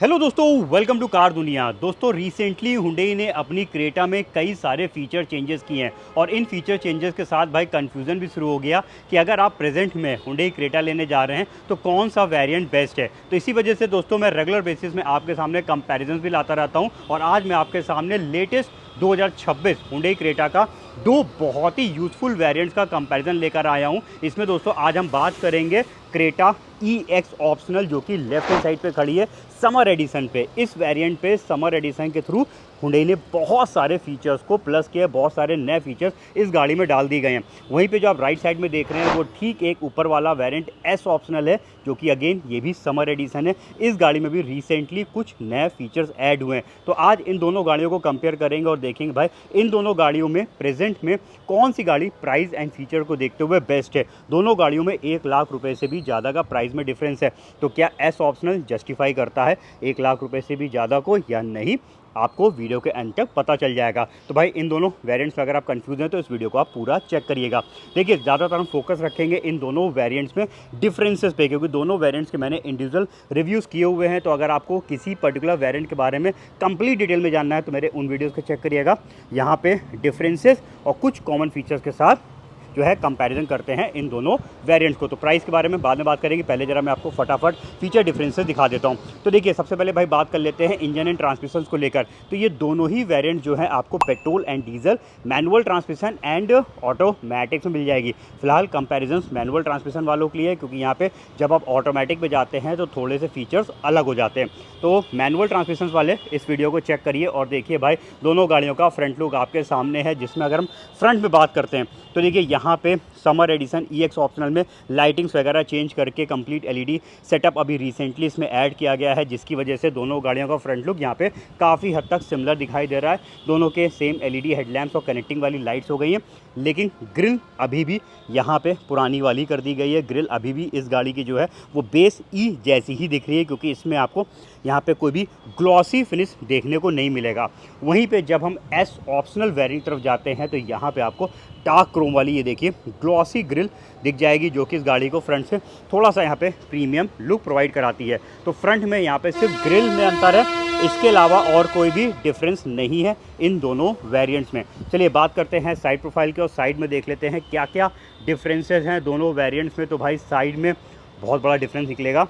Hello दोस्तों, welcome to car दुनिया। दोस्तों, रिसेंटली हुंडई ने अपनी क्रेटा में कई सारे फीचर चेंजेस किए हैं और इन फीचर चेंजेस के साथ भाई कंफ्यूजन भी शुरू हो गया कि अगर आप प्रेजेंट में हुंडई क्रेटा लेने जा रहे हैं तो कौन सा वेरिएंट बेस्ट है। तो इसी वजह से दोस्तों मैं रेगुलर बेसिस में आपके सामने कंपैरिजन भी लाता रहता हूं और आज मैं आपके सामने लेटेस्ट 2026 हुंडई क्रेटा का दो बहुत ही यूज़फुल वेरिएंट्स का कंपैरिजन लेकर आया हूं। इसमें दोस्तों आज हम बात करेंगे क्रेटा EX ऑप्शनल जो कि लेफ्ट हैंड साइड पे खड़ी है समर एडिशन पे। इस वेरिएंट पे समर एडिशन के थ्रू हुंडई ने बहुत सारे फीचर्स को प्लस किया, बहुत सारे नए फीचर्स इस गाड़ी में डाल दिए गए हैं। वहीं पे जो आप राइट साइड में देख रहे हैं वो ठीक एक ऊपर वाला वेरिएंट S ऑप्शनल है जो कि अगेन ये भी समर एडिशन है। इस गाड़ी में भी रिसेंटली कुछ नए फीचर्स ऐड हुए हैं। तो आज इन दोनों गाड़ियों को कंपेयर करेंगे और देखेंगे भाई इन दोनों गाड़ियों में प्रेजेंट में कौन सी गाड़ी प्राइस एंड फीचर को देखते हुए बेस्ट है। दोनों गाड़ियों में 1 लाख रुपए से भी ज़्यादा का प्राइस में डिफरेंस है। तो क्या S ऑप्शनल जस्टिफाई करता है 1 लाख रुपए से भी ज़्यादा को या नहीं, आपको वीडियो के अंत तक पता चल जाएगा। तो भाई इन दोनों वेरिएंट्स में अगर आप कंफ्यूज हैं तो इस वीडियो को आप पूरा चेक करिएगा। देखिए, ज़्यादातर हम फोकस रखेंगे इन दोनों वेरिएंट्स में डिफरेंसेस पे, क्योंकि दोनों वेरिएंट्स के मैंने इंडिविजुअल रिव्यूज़ किए हुए हैं। तो अगर आपको किसी पर्टिकुलर वेरिएंट के बारे में कंप्लीट डिटेल में जानना है तो मेरे उन वीडियोज़ को चेक करिएगा। यहाँ पे डिफरेंसेस और कुछ कॉमन फीचर्स के साथ जो है कंपैरिजन करते हैं इन दोनों वेरिएंट्स को। तो प्राइस के बारे में बाद में बात करेंगे, पहले जरा मैं आपको फटाफट फीचर डिफरेंसेस दिखा देता हूं। तो देखिए, सबसे पहले भाई बात कर लेते हैं इंजन एंड ट्रांसमिशन को लेकर। तो ये दोनों ही वेरिएंट जो है आपको petrol and diesel, manual transmission and automatic में मिल जाएगी। फिलहाल कंपैरिजन मैनुअल ट्रांसमिशन वालों के लिए है, क्योंकि यहाँ पे जब आप ऑटोमेटिक में जाते हैं तो थोड़े से फीचर्स अलग हो जाते हैं। तो मैनुअल ट्रांसमिशन वाले इस वीडियो को चेक करिए और देखिए भाई दोनों गाड़ियों का फ्रंट लुक आपके सामने है। जिसमें अगर हम फ्रंट में बात करते हैं तो देखिए यहाँ पे समर एडिशन EX ऑप्शनल में लाइटिंग्स वगैरह चेंज करके कंप्लीट LED सेटअप अभी रिसेंटली इसमें ऐड किया गया है, जिसकी वजह से दोनों गाड़ियों का फ्रंट लुक यहाँ पे काफ़ी हद तक सिमिलर दिखाई दे रहा है। दोनों के सेम LED हेडलैम्प्स और कनेक्टिंग वाली लाइट्स हो गई हैं, लेकिन ग्रिल अभी भी यहाँ पे पुरानी वाली कर दी गई है। ग्रिल अभी भी इस गाड़ी की जो है वो बेस E जैसी ही दिख रही है, क्योंकि इसमें आपको यहाँ पे कोई भी ग्लॉसी फिनिश देखने को नहीं मिलेगा। वहीं पे जब हम S ऑप्शनल वेरिएंट तरफ जाते हैं तो यहाँ पे आपको डार्क क्रोम वाली ये देखिए ग्लॉसी ग्रिल दिख जाएगी, जो कि इस गाड़ी को फ्रंट से थोड़ा सा यहाँ पे प्रीमियम लुक प्रोवाइड कराती है। तो फ्रंट में यहाँ पे सिर्फ ग्रिल में अंतर है, इसके अलावा और कोई भी डिफरेंस नहीं है इन दोनों वेरिएंट्स में। चलिए बात करते हैं साइड प्रोफाइल के और साइड में देख लेते हैं क्या क्या डिफरेंसेस हैं दोनों वेरिएंट्स में। तो भाई साइड में बहुत बड़ा डिफरेंस निकलेगा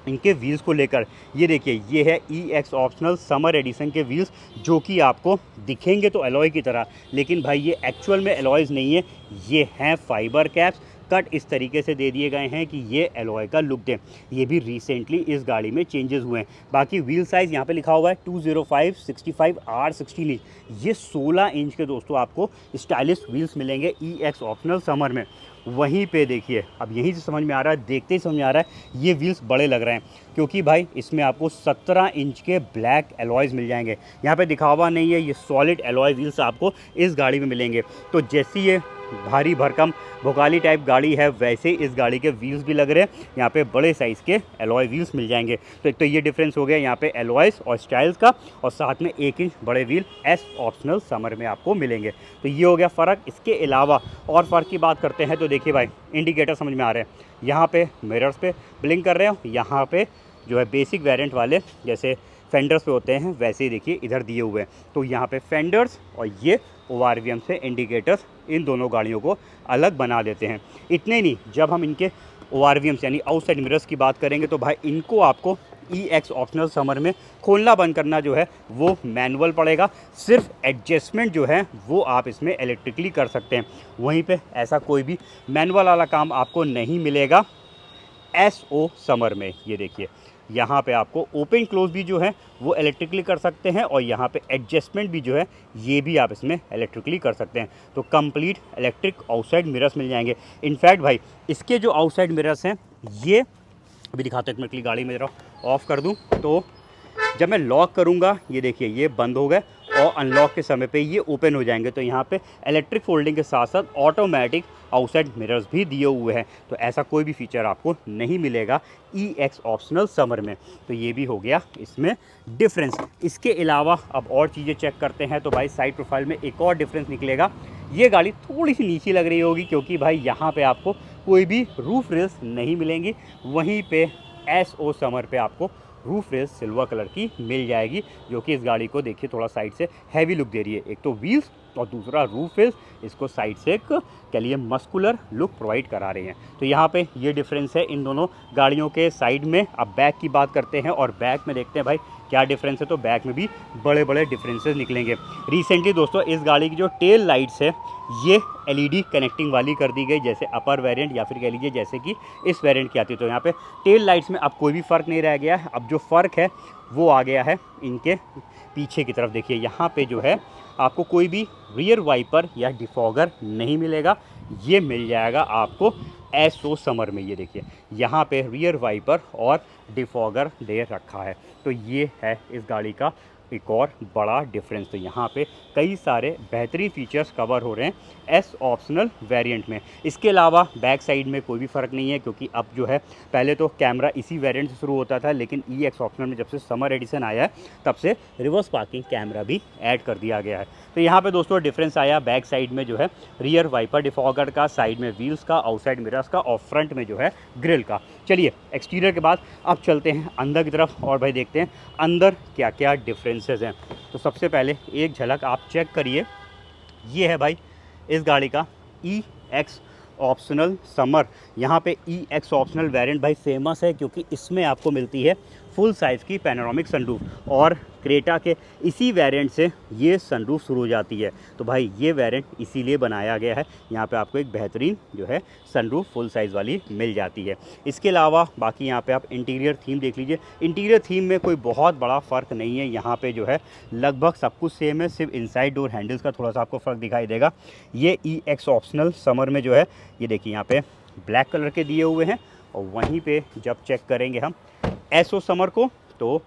इनके व्हील्स को लेकर। ये देखिए, ये है EX ऑप्शनल समर एडिशन के व्हील्स, जो कि आपको दिखेंगे तो एलॉय की तरह, लेकिन भाई ये एक्चुअल में एलॉयज़ नहीं है, ये हैं फाइबर कैप्स। कट इस तरीके से दे दिए गए हैं कि ये एलॉय का लुक दें। ये भी रिसेंटली इस गाड़ी में चेंजेस हुए हैं। बाकी व्हील साइज़ यहाँ पे लिखा हुआ है 205/65 R16 इंच। ये 16 इंच के दोस्तों आपको स्टाइलिश व्हील्स मिलेंगे EX ऑप्शनल समर में। वहीं पे देखिए, अब यहीं से समझ में आ रहा है, देखते ही समझ में आ रहा है ये व्हील्स बड़े लग रहे हैं, क्योंकि भाई इसमें आपको 17 इंच के ब्लैक एलॉयज़ मिल जाएंगे। यहाँ पे दिखावा नहीं है, ये सॉलिड एलॉय व्हील्स आपको इस गाड़ी में मिलेंगे। तो जैसी ये भारी भरकम भोकाली टाइप गाड़ी है, वैसे इस गाड़ी के व्हील्स भी लग रहे हैं। यहाँ पे बड़े साइज़ के एलॉय व्हील्स मिल जाएंगे। तो एक तो ये डिफरेंस हो गया यहाँ पे एलॉयज़ और स्टाइल्स का, और साथ में 1 इंच बड़े व्हील S ऑप्शनल समर में आपको मिलेंगे। तो ये हो गया फ़र्क। इसके अलावा और फ़र्क की बात करते हैं तो देखिए भाई इंडिकेटर समझ में आ रहे हैं, यहाँ पे मिरर्स पे ब्लिंक कर रहे हो। यहाँ पे जो है बेसिक वेरिएंट वाले जैसे फेंडर्स पे होते हैं वैसे ही देखिए इधर दिए हुए हैं। तो यहाँ पे फेंडर्स और ये ORVM से इंडिकेटर्स इन दोनों गाड़ियों को अलग बना देते हैं। इतने नहीं, जब हम इनके ORVM यानी आउटसाइड मिरर्स की बात करेंगे तो भाई इनको आपको EX ऑप्शनल समर में खोलना बंद करना जो है वो मैनुअल पड़ेगा। सिर्फ एडजस्टमेंट जो है वो आप इसमें इलेक्ट्रिकली कर सकते हैं। वहीं पे ऐसा कोई भी मैनुअल वाला काम आपको नहीं मिलेगा SO समर में। ये देखिए, यहाँ पे आपको ओपन क्लोज भी जो है वो इलेक्ट्रिकली कर सकते हैं, और यहाँ पे एडजस्टमेंट भी जो है ये भी आप इसमें इलेक्ट्रिकली कर सकते हैं। तो कंप्लीट इलेक्ट्रिक आउटसाइड मिरर्स मिल जाएंगे। इनफैक्ट भाई इसके जो आउटसाइड मिरर्स हैं ये अभी दिखाते हैं, मैं गाड़ी में ज़रा ऑफ़ कर दूँ तो जब मैं लॉक करूँगा ये देखिए ये बंद हो गए और अनलॉक के समय पे ये ओपन हो जाएंगे। तो यहाँ पे इलेक्ट्रिक फोल्डिंग के साथ साथ ऑटोमेटिक आउटसाइड मिरर्स भी दिए हुए हैं। तो ऐसा कोई भी फीचर आपको नहीं मिलेगा EX ऑप्शनल समर में। तो ये भी हो गया इसमें डिफरेंस। इसके अलावा अब और चीज़ें चेक करते हैं तो भाई साइड प्रोफाइल में एक और डिफरेंस निकलेगा। ये गाड़ी थोड़ी सी नीचे लग रही होगी, क्योंकि भाई यहाँ पे आपको कोई भी रूफ रेल्स नहीं मिलेंगी। वहीं पे SO समर पे आपको रूफ रेस सिल्वर कलर की मिल जाएगी, जो कि इस गाड़ी को देखिए थोड़ा साइड से हैवी लुक दे रही है। एक तो व्हील्स और दूसरा रूफ रेस इसको साइड से एक कह लिए मस्कुलर लुक प्रोवाइड करा रही हैं। तो यहाँ पे ये डिफरेंस है इन दोनों गाड़ियों के साइड में। अब बैक की बात करते हैं और बैक में देखते हैं भाई क्या डिफरेंस है। तो बैक में भी बड़े बड़े डिफरेंसेस निकलेंगे। रिसेंटली दोस्तों इस गाड़ी की जो टेल लाइट्स है ये एलईडी कनेक्टिंग वाली कर दी गई, जैसे अपर वेरिएंट या फिर कह लीजिए जैसे कि इस वेरिएंट की आती है। तो यहाँ पे टेल लाइट्स में अब कोई भी फ़र्क नहीं रह गया है। अब जो फ़र्क है वो आ गया है इनके पीछे की तरफ। देखिए यहाँ पे जो है आपको कोई भी रियर वाइपर या डिफॉगर नहीं मिलेगा, ये मिल जाएगा आपको एसओ समर में। ये देखिए यहाँ पे रियर वाइपर और डिफॉगर दे रखा है। तो ये है इस गाड़ी का एक और बड़ा डिफरेंस। तो यहाँ पे कई सारे बेहतरीन फीचर्स कवर हो रहे हैं एस ऑप्शनल वेरिएंट में। इसके अलावा बैक साइड में कोई भी फ़र्क नहीं है, क्योंकि अब जो है पहले तो कैमरा इसी वेरिएंट से शुरू होता था, लेकिन ई एक्स ऑप्शनल में जब से समर एडिशन आया है तब से रिवर्स पार्किंग कैमरा भी ऐड कर दिया गया है। तो यहाँ पे दोस्तों डिफरेंस आया बैक साइड में जो है रियर वाइपर डिफॉगर का, साइड में व्हील्स का, आउटसाइड मिरर्स का और फ्रंट में जो है ग्रिल का। चलिए एक्सटीरियर के बाद अब चलते हैं अंदर की तरफ और भाई देखते हैं अंदर क्या क्या डिफरेंसेस हैं। तो सबसे पहले एक झलक आप चेक करिए, ये है भाई इस गाड़ी का ई एक्स ऑप्शनल समर। यहाँ पे ई एक्स ऑप्शनल वेरिएंट भाई फेमस है क्योंकि इसमें आपको मिलती है फुल साइज़ की पैनोरामिक सनरूफ, और क्रेटा के इसी वेरिएंट से ये सनरूफ शुरू हो जाती है। तो भाई ये वेरिएंट इसीलिए बनाया गया है, यहाँ पे आपको एक बेहतरीन जो है सनरूफ फुल साइज़ वाली मिल जाती है। इसके अलावा बाकी यहाँ पे आप इंटीरियर थीम देख लीजिए। इंटीरियर थीम में कोई बहुत बड़ा फ़र्क नहीं है, यहाँ पे जो है लगभग सब कुछ सेम है, सिर्फ इनसाइड डोर हैंडल्स का थोड़ा सा आपको फ़र्क दिखाई देगा। ये ई एक्स ऑप्शनल समर में जो है ये देखिए यहाँ पे ब्लैक कलर के दिए हुए हैं, और वहीं पे जब चेक करेंगे हम एसओ समर को तो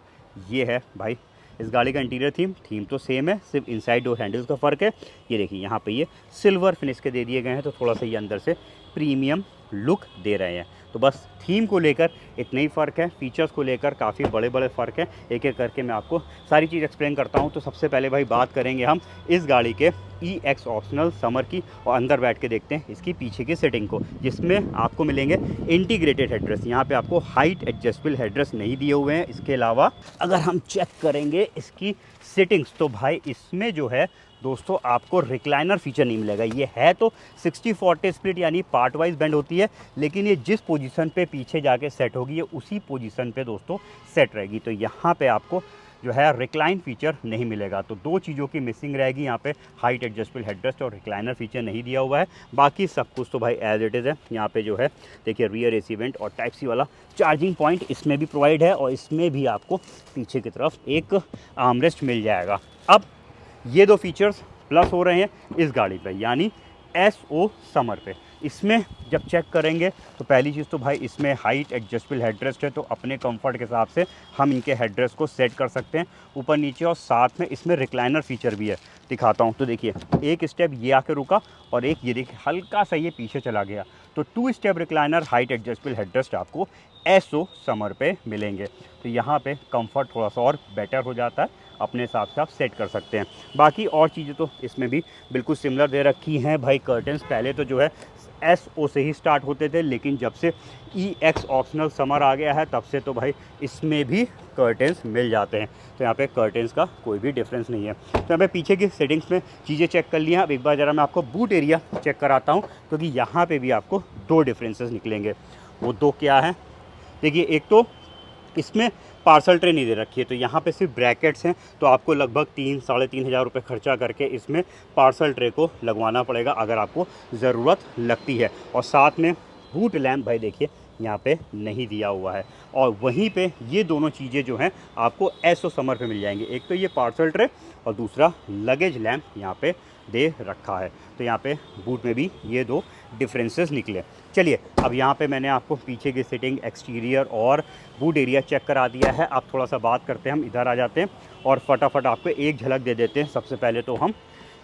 ये है भाई इस गाड़ी का इंटीरियर थीम तो सेम है, सिर्फ इनसाइड डोर हैंडल्स का फ़र्क है। ये देखिए यहाँ पे ये सिल्वर फिनिश के दे दिए गए हैं, तो थोड़ा सा ये अंदर से प्रीमियम लुक दे रहे हैं। तो बस थीम को लेकर इतना ही फ़र्क है, फीचर्स को लेकर काफ़ी बड़े बड़े फ़र्क हैं। एक एक करके मैं आपको सारी चीज़ एक्सप्लेन करता हूँ। तो सबसे पहले भाई बात करेंगे हम इस गाड़ी के ई एक्स ऑप्शनल समर की, और अंदर बैठ के देखते हैं इसकी पीछे की सेटिंग को, जिसमें आपको मिलेंगे इंटीग्रेटेड हेडरेस्ट। यहाँ पे आपको हाइट एडजस्टेबल हेडरेस्ट नहीं दिए हुए हैं। इसके अलावा अगर हम चेक करेंगे इसकी सेटिंग्स तो भाई इसमें जो है दोस्तों आपको रिक्लाइनर फीचर नहीं मिलेगा। ये है तो 60-40 स्प्लिट यानी पार्ट वाइज बेंड होती है, लेकिन ये जिस पोजीशन पे पीछे जाके सेट होगी ये उसी पोजीशन पे दोस्तों सेट रहेगी। तो यहाँ पे आपको जो है रिक्लाइन फीचर नहीं मिलेगा। तो दो चीज़ों की मिसिंग रहेगी यहाँ पे, हाइट एडजस्टेबल हेडरेस्ट और रिक्लाइनर फीचर नहीं दिया हुआ है। बाकी सब कुछ तो भाई एज इट इज़ है। यहाँ पे जो है देखिए रियर एसी वेंट और टाइप सी वाला चार्जिंग पॉइंट इसमें भी प्रोवाइड है, और इसमें भी आपको पीछे की तरफ एक आर्मरेस्ट मिल जाएगा। अब ये दो फीचर्स प्लस हो रहे हैं इस गाड़ी पे, यानी एसओ समर पे। इसमें जब चेक करेंगे तो पहली चीज़ तो भाई इसमें हाइट एडजस्टेबल हेडरेस्ट है, तो अपने कंफर्ट के हिसाब से हम इनके हेडरेस्ट को सेट कर सकते हैं ऊपर नीचे, और साथ में इसमें रिक्लाइनर फीचर भी है। दिखाता हूँ तो देखिए एक स्टेप ये आके रुका और एक ये देखिए हल्का सा ये पीछे चला गया। तो 2 step recliner height adjustable headrest आपको एसओ समर पे मिलेंगे। तो यहाँ पे कंफर्ट थोड़ा सा और बेटर हो जाता है, अपने हिसाब से आप सेट कर सकते हैं। बाकी और चीज़ें तो इसमें भी बिल्कुल सिमिलर दे रखी हैं भाई। कर्टन्स पहले तो जो है एसओ से ही स्टार्ट होते थे, लेकिन जब से ई एक्स ऑप्शनल समर आ गया है तब से तो भाई इसमें भी कर्टन्स मिल जाते हैं। तो यहाँ पे कर्टन्स का कोई भी डिफरेंस नहीं है। तो यहाँ पे पीछे की सेटिंग्स में चीज़ें चेक कर ली हैं। अब एक बार ज़रा मैं आपको बूट एरिया चेक कराता हूँ, क्योंकि यहाँ पे भी आपको 2 डिफरेंसेस निकलेंगे। वो 2 क्या है देखिए, एक तो इसमें पार्सल ट्रे नहीं दे रखी है, तो यहाँ पे सिर्फ ब्रैकेट्स हैं। तो आपको लगभग 3-3.5 हज़ार रुपये खर्चा करके इसमें पार्सल ट्रे को लगवाना पड़ेगा अगर आपको ज़रूरत लगती है। और साथ में बूट लैम्प भाई देखिए यहाँ पे नहीं दिया हुआ है, और वहीं पे ये दोनों चीज़ें जो हैं आपको एसओ समर पे मिल जाएंगी। एक तो ये पार्सल ट्रे और दूसरा लगेज लैम्प यहाँ पे दे रखा है। तो यहाँ पे बूट में भी ये 2 डिफरेंसेस निकले। चलिए अब यहाँ पे मैंने आपको पीछे की सीटिंग, एक्सटीरियर और बूट एरिया चेक करा दिया है। अब थोड़ा सा बात करते हैं, हम इधर आ जाते हैं और फटाफट आपको एक झलक दे देते हैं। सबसे पहले तो हम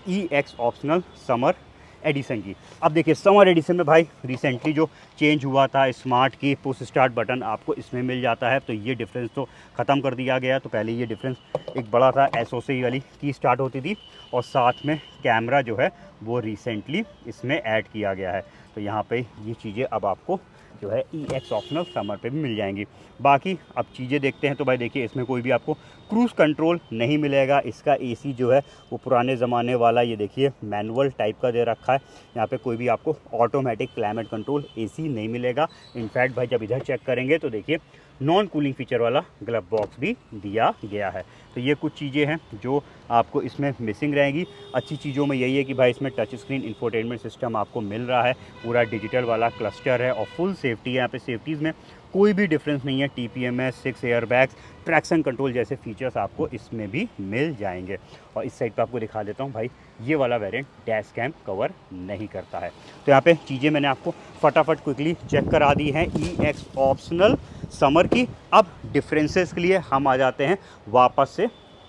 ई एक्स ऑप्शनल समर एडिशन की। अब देखिए समर एडिशन में भाई रिसेंटली जो चेंज हुआ था स्मार्ट की पुश स्टार्ट बटन आपको इसमें मिल जाता है, तो ये डिफरेंस तो ख़त्म कर दिया गया। तो पहले ये डिफरेंस एक बड़ा था, एसओसी वाली की स्टार्ट होती थी, और साथ में कैमरा जो है वो रिसेंटली इसमें ऐड किया गया है। तो यहाँ पे ये चीज़ें अब आपको जो है EX ऑप्शनल समर पे भी मिल जाएंगी। बाकी अब चीज़ें देखते हैं तो भाई देखिए इसमें कोई भी आपको क्रूज़ कंट्रोल नहीं मिलेगा। इसका AC जो है वो पुराने ज़माने वाला, ये देखिए मैनुअल टाइप का दे रखा है। यहाँ पे कोई भी आपको ऑटोमेटिक क्लाइमेट कंट्रोल AC नहीं मिलेगा। इनफैक्ट भाई जब इधर चेक करेंगे तो देखिए नॉन कूलिंग फीचर वाला ग्लव बॉक्स भी दिया गया है। तो ये कुछ चीज़ें हैं जो आपको इसमें मिसिंग रहेंगी। अच्छी चीज़ों में यही है कि भाई इसमें टच स्क्रीन इंफोटेनमेंट सिस्टम आपको मिल रहा है, पूरा डिजिटल वाला क्लस्टर है और फुल सेफ्टी है। यहाँ पे सेफ्टीज़ में कोई भी डिफरेंस नहीं है। TPMS, 6 एयरबैग्स, ट्रैक्शन कंट्रोल जैसे फीचर्स आपको इसमें भी मिल जाएंगे। और इस साइड पे आपको दिखा देता हूँ भाई, ये वाला वेरिएंट डैश कैम कवर नहीं करता है। तो यहाँ पे चीज़ें मैंने आपको फटाफट क्विकली चेक करा दी हैं EX ऑप्शनल समर की। अब डिफरेंसेस के लिए हम आ जाते हैं वापस से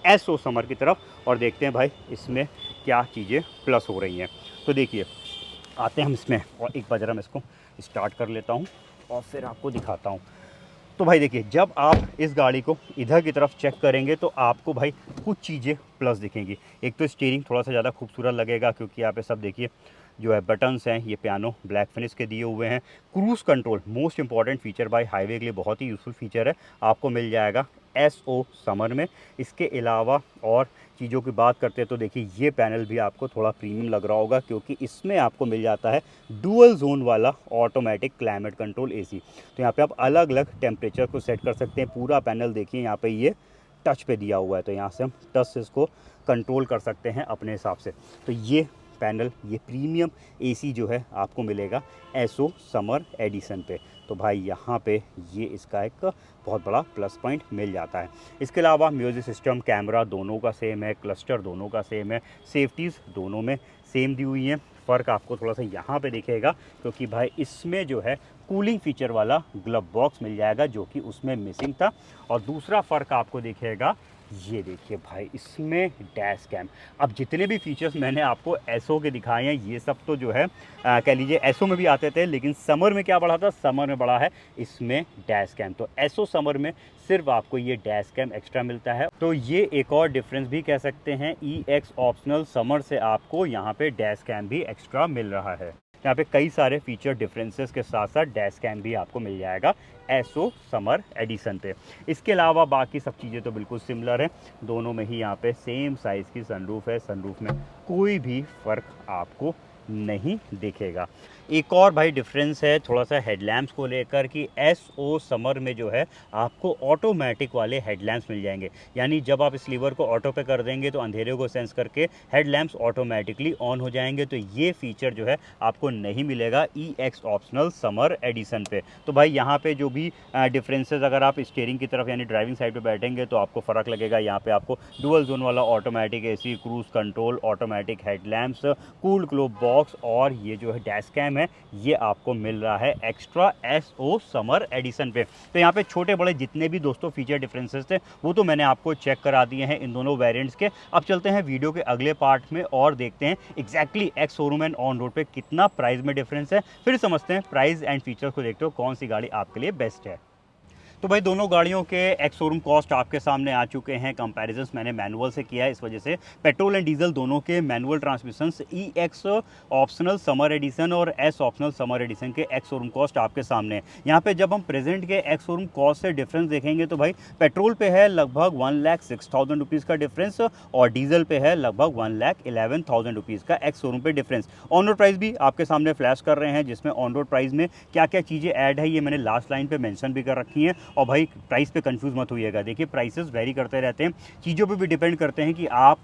SO समर की तरफ और देखते हैं भाई इसमें क्या चीज़ें प्लस हो रही हैं। तो देखिए आते हैं हम इसमें, और एक बार जरा मैं इसको स्टार्ट कर लेता हूँ और फिर आपको दिखाता हूँ। तो भाई देखिए जब आप इस गाड़ी को इधर की तरफ चेक करेंगे तो आपको भाई कुछ चीज़ें प्लस दिखेंगी। एक तो स्टीयरिंग थोड़ा सा ज़्यादा खूबसूरत लगेगा, क्योंकि यहाँ पे सब देखिए जो है बटन्स हैं ये पियानो ब्लैक फिनिश के दिए हुए हैं। Cruise control most important feature भाई, हाईवे के लिए बहुत ही यूज़फुल फीचर है, आपको मिल जाएगा SO समर में। इसके अलावा और चीज़ों की बात करते हैं तो देखिए ये पैनल भी आपको थोड़ा प्रीमियम लग रहा होगा, क्योंकि इसमें आपको मिल जाता है डुअल जोन वाला ऑटोमेटिक क्लाइमेट कंट्रोल AC। तो यहाँ पे आप अलग अलग टेम्परेचर को सेट कर सकते हैं। पूरा पैनल देखिए यहाँ पे ये टच पे दिया हुआ है, तो यहाँ से हम टच से इसको कंट्रोल कर सकते हैं अपने हिसाब से। तो ये पैनल, ये प्रीमियम AC जो है आपको मिलेगा SO समर एडिशन पे। तो भाई यहाँ पे ये इसका एक बहुत बड़ा प्लस पॉइंट मिल जाता है। इसके अलावा म्यूज़िक सिस्टम, कैमरा दोनों का सेम है, क्लस्टर दोनों का सेम है, सेफ्टीज़ दोनों में सेम दी हुई हैं। फ़र्क आपको थोड़ा सा यहाँ पे दिखेगा, क्योंकि भाई इसमें जो है कूलिंग फीचर वाला ग्लव बॉक्स मिल जाएगा, जो कि उसमें मिसिंग था। और दूसरा फ़र्क आपको दिखेगा, ये देखिए भाई इसमें डैश कैम। अब जितने भी फीचर्स मैंने आपको SO के दिखाए हैं ये सब तो जो है कह लीजिए SO में भी आते थे, लेकिन समर में क्या बढ़ा था, समर में बढ़ा है इसमें डैश कैम। तो SO समर में सिर्फ आपको ये डैश कैम एक्स्ट्रा मिलता है। तो ये एक और डिफरेंस भी कह सकते हैं, EX ऑप्शनल समर से आपको यहाँ पे डैश कैम भी एक्स्ट्रा मिल रहा है। यहाँ पे कई सारे फीचर डिफरेंसेस के साथ साथ डैश कैम भी आपको मिल जाएगा SO समर एडिशन पे। इसके अलावा बाकी सब चीज़ें तो बिल्कुल सिमिलर है, दोनों में ही यहाँ पे सेम साइज़ की सनरूफ है। सनरूफ में कोई भी फ़र्क आपको नहीं दिखेगा। एक और भाई डिफरेंस है थोड़ा सा हेडलैम्प्स को लेकर कि SO समर में जो है आपको ऑटोमेटिक वाले हेडलैम्प्स मिल जाएंगे। यानी जब आप इस लीवर को ऑटो पे कर देंगे तो अंधेरे को सेंस करके हेडलैम्प्स ऑटोमेटिकली ऑन हो जाएंगे। तो ये फीचर जो है आपको नहीं मिलेगा EX ऑप्शनल समर एडिशन पे। तो भाई यहाँ पे जो भी डिफरेंसेस, अगर आप स्टीयरिंग की तरफ यानी ड्राइविंग साइड पे बैठेंगे तो आपको फ़र्क लगेगा। यहाँ पे आपको डुअल जोन वाला automatic AC, cruise control, automatic headlamps, cooled glove box और ये जो है डैश कैम है ये आपको मिल रहा है एक्स्ट्रा SO समर एडिशन पे। तो यहाँ पे छोटे बड़े जितने भी दोस्तों फीचर डिफरेंसेस थे वो तो मैंने आपको चेक करा दिए हैं इन दोनों वेरिएंट्स के। अब चलते हैं वीडियो के अगले पार्ट में और देखते हैं exactly ex showroom and on road पे कितना प्राइस में डिफरेंस है। फिर समझते हैं प्राइस एंड फीचर्स को देखते हो कौन सी गाड़ी आपके लिए बेस्ट है। तो भाई दोनों गाड़ियों के एक्स शोरूम कॉस्ट आपके सामने आ चुके हैं। कंपैरिजंस मैंने मैनुअल से किया है, इस वजह से पेट्रोल एंड डीजल दोनों के manual transmissions EX optional summer edition और S ऑप्शनल समर एडिशन के एक्स शोरूम कॉस्ट आपके सामने है। यहाँ पे जब हम प्रेजेंट के एक्स शोरूम कॉस्ट से डिफरेंस देखेंगे तो भाई पेट्रोल पे है लगभग 1,06,000 रुपीज़ का डिफरेंस और डीजल पे है लगभग 1,11,000 रुपीज़ का एक्स शोरूम पे डिफरेंस। ऑन रोड प्राइस भी आपके सामने फ्लैश कर रहे हैं, जिसमें ऑन रोड प्राइस में क्या क्या चीज़ें ऐड है ये मैंने लास्ट लाइन पे मेंशन भी कर रखी हैं। और भाई प्राइस पे कंफ्यूज मत होइएगा, देखिए प्राइसेस वेरी करते रहते हैं, चीज़ों पे भी डिपेंड करते हैं कि आप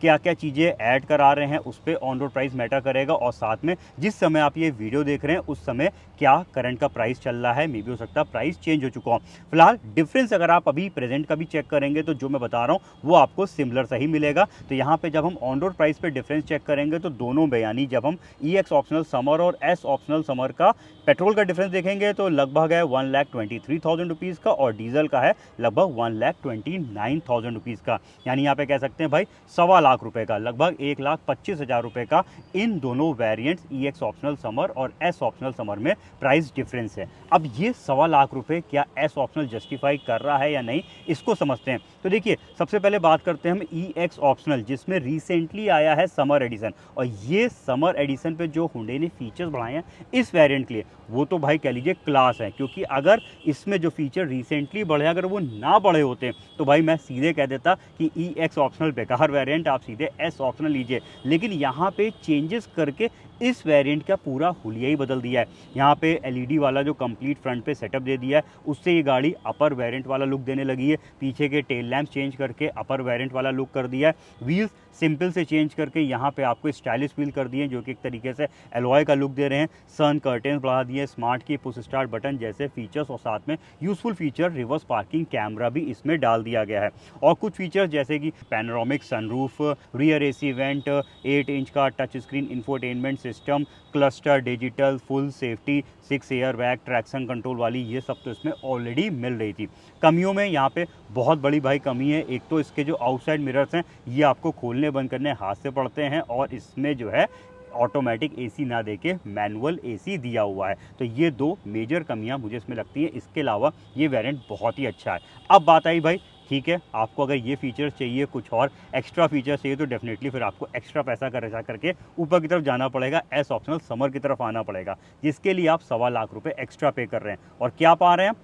क्या क्या चीज़ें ऐड करा रहे हैं, उस पर ऑन रोड प्राइस मैटर करेगा। और साथ में जिस समय आप ये वीडियो देख रहे हैं उस समय क्या करंट का प्राइस चल रहा है, मे भी हो सकता है प्राइस चेंज हो चुका हो। फिलहाल डिफरेंस अगर आप अभी प्रेजेंट का भी चेक करेंगे तो जो मैं बता रहा हूँ वो आपको सिमिलर सही मिलेगा। तो यहाँ पे जब हम ऑन रोड प्राइस पे डिफरेंस चेक करेंगे तो दोनों में यानी जब हम EX ऑप्शनल समर और S ऑप्शनल समर का पेट्रोल का डिफरेंस देखेंगे तो लगभग है 1,23,000 रुपीज़ का और डीजल का है लगभग 1,29,000 रुपीज़ का। यानी यहाँ पे कह सकते हैं भाई 1.25 लाख रुपए का, लगभग 1,25,000 रुपए का इन दोनों वेरिएंट्स EX ऑप्शनल समर और S ऑप्शनल समर में प्राइस डिफरेंस है। अब ये 1.25 लाख रुपए क्या S ऑप्शनल जस्टिफाई कर रहा है या नहीं, इसको समझते हैं। तो देखिए सबसे पहले बात करते हैं हम EX ऑप्शनल, जिसमें रिसेंटली आया है समर एडिशन। और ये समर एडिशन पे जो हुंडई ने फीचर्स बढ़ाए हैं इस वेरिएंट के लिए, वो तो भाई कह लीजिए क्लास है। क्योंकि अगर इसमें जो फीचर रिसेंटली बढ़े अगर वो ना बढ़े होते तो भाई मैं सीधे कह देता कि EX ऑप्शनल बेकार वेरिएंट, आप सीधे S ऑप्शनल लीजिए। लेकिन यहाँ पे चेंजेस करके इस वेरिएंट का पूरा हुलिया ही बदल दिया है। यहाँ पे LED वाला जो कंप्लीट फ्रंट पे सेटअप दे दिया है, उससे ये गाड़ी अपर वेरिएंट वाला लुक देने लगी है। पीछे के टेल लैंप्स चेंज करके अपर वेरिएंट वाला लुक कर दिया है। व्हील्स सिंपल से चेंज करके यहाँ पे आपको स्टाइलिश व्हील कर दिए जो कि एक तरीके से एलॉय का लुक दे रहे हैं। सन कर्टेन्स बढ़ा दिए, स्मार्ट की पुश स्टार्ट बटन जैसे फीचर्स, और साथ में useful feature reverse parking camera भी इसमें डाल दिया गया है। और कुछ फीचर्स जैसे कि panoramic sunroof, rear AC vent, 8 inch का touch screen infotainment system, cluster digital, full safety, 6 air bag, traction control वाली, ये सब तो इसमें ऑलरेडी मिल रही थी। कमियों में यहाँ पे बहुत बड़ी भाई कमी है। एक तो इसके जो आउटसाइड मिरर्स हैं ये आपको खोलने बंद करने हाथ से पड़ते हैं, और इसमें जो है ऑटोमेटिक AC ना देके मैनुअल AC दिया हुआ है। तो ये दो मेजर कमियां मुझे इसमें लगती हैं। इसके अलावा ये वेरिएंट बहुत ही अच्छा है। अब बात आई भाई, ठीक है आपको अगर ये फीचर्स चाहिए, कुछ और एक्स्ट्रा फीचर्स चाहिए, तो डेफिनेटली फिर आपको एक्स्ट्रा पैसा खर्चा करके ऊपर की तरफ जाना पड़ेगा, S ऑप्शनल समर की तरफ आना पड़ेगा, जिसके लिए आप 1.25 लाख रुपए एक्स्ट्रा पे कर रहे हैं। और क्या पा रहे हैं?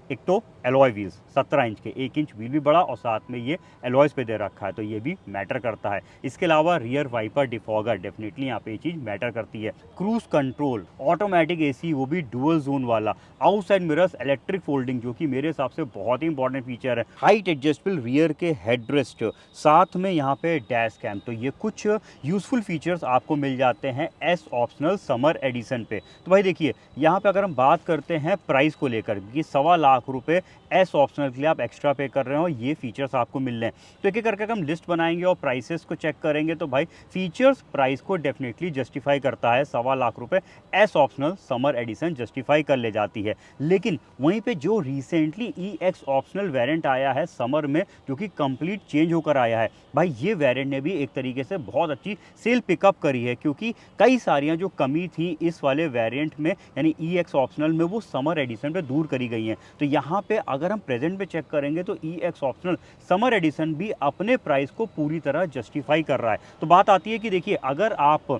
एक तो एलॉय व्हील्स 17 इंच के, 1 इंच व्हील भी बड़ा, और साथ में ये एलॉयज पे दे रखा है, तो ये भी मैटर करता है। इसके अलावा रियर वाइपर डिफॉगर, डेफिनेटली यहाँ पे ये चीज़ मैटर करती है। क्रूज कंट्रोल, ऑटोमेटिक AC, वो भी डुअल जोन वाला, आउटसाइड मिरर्स इलेक्ट्रिक फोल्डिंग, जो कि मेरे हिसाब से बहुत ही इंपॉर्टेंट फीचर है। हाइट एडजस्टेबल रियर के हेडरेस्ट, साथ में यहाँ पे डैश कैम। तो ये कुछ यूजफुल फीचर्स आपको मिल जाते हैं S ऑप्शनल समर एडिशन पे। तो भाई देखिए यहाँ पे अगर हम बात करते हैं प्राइस को लेकर, ये 1.25 लाख रुपए S ऑप्शनल के लिए आप एक्स्ट्रा पे कर रहे हो, ये फीचर्स आपको मिल रहे हैं। तो एक एक करके हम लिस्ट बनाएंगे और प्राइसेस को चेक करेंगे, तो भाई फीचर्स प्राइस को डेफिनेटली जस्टिफाई करता है। 1.25 लाख रुपए S optional summer edition justify कर ले जाती है। लेकिन वहीं पे जो रिसेंटली EX ऑप्शनल वेरिएंट आया है समर में, जो कि कंप्लीट चेंज होकर आया है, भाई ये वेरिएंट ने भी एक तरीके से बहुत अच्छी सेल पिकअप करी है। क्योंकि कई सारियां जो कमी थी इस वाले वेरिएंट में, यानी EX ऑप्शनल में, वो समर एडिशन पे दूर करी गई हैं। तो यहाँ पे अगर हम प्रेजेंट पे चेक करेंगे तो EX ऑप्शनल समर एडिशन भी अपने प्राइस को पूरी तरह जस्टिफाई कर रहा है। तो बात आती है कि देखिए अगर आप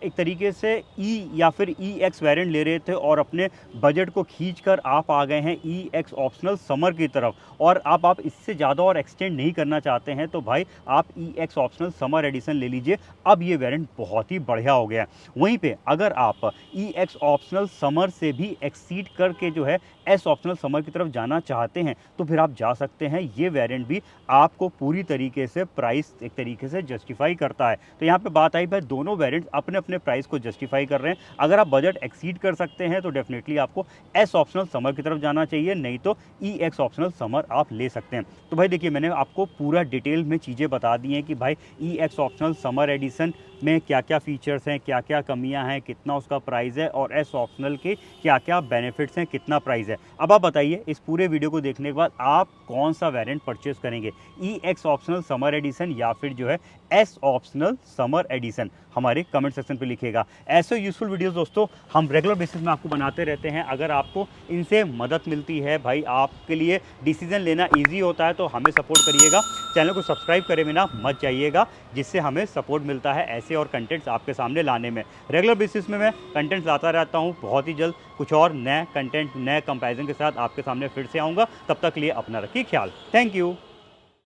एक तरीके से E या फिर EX वेरिएंट ले रहे थे और अपने बजट को खींचकर आप आ गए हैं EX ऑप्शनल समर की तरफ, और आप इससे ज़्यादा और एक्सटेंड नहीं करना चाहते हैं, तो भाई आप EX ऑप्शनल समर एडिशन ले लीजिए। अब ये वेरिएंट बहुत ही बढ़िया हो गया है। वहीं पे अगर आप EX ऑप्शनल समर से भी एक्सीड करके जो है S ऑप्शनल समर की तरफ जाना चाहते हैं, तो फिर आप जा सकते हैं। ये वेरिएंट भी आपको पूरी तरीके से प्राइस एक तरीके से जस्टिफाई करता है। तो यहाँ पे बात आई भाई, दोनों वेरिएंट अपने अपने प्राइस को जस्टिफाई कर रहे हैं। अगर आप बजट एक्सीड कर सकते हैं तो डेफिनेटली आपको S ऑप्शनल समर की तरफ जाना चाहिए, नहीं तो EX ऑप्शनल समर आप ले सकते हैं। तो भाई देखिए मैंने आपको पूरा डिटेल में चीज़ें बता दी हैं कि भाई EX ऑप्शनल समर एडिशन में क्या क्या फीचर्स हैं, क्या क्या कमियां हैं, कितना उसका प्राइस है, और S ऑप्शनल के क्या क्या बेनिफिट्स हैं, कितना प्राइस है। अब आप बताइए इस पूरे वीडियो को देखने के बाद आप कौन सा वेरिएंट परचेज करेंगे, EX ऑप्शनल समर एडिशन या फिर जो है S ऑप्शनल समर एडिशन? हमारे कमेंट सेक्शन पे लिखिएगा। ऐसे यूजफुल वीडियोस दोस्तों हम रेगुलर बेसिस में आपको बनाते रहते हैं। अगर आपको इनसे मदद मिलती है, भाई आपके लिए डिसीजन लेना इजी होता है, तो हमें सपोर्ट करिएगा। चैनल को सब्सक्राइब करे बिना मत जाइएगा, जिससे हमें सपोर्ट मिलता है ऐसे और कंटेंट्स आपके सामने लाने में। रेगुलर बेसिस में मैं कंटेंट्स लाता रहता हूँ। बहुत ही जल्द कुछ और नए कंटेंट, नए कंपैरिजन के साथ आपके सामने फिर से आऊँगा। तब तक लिए अपना रखिए ख्याल। Thank you.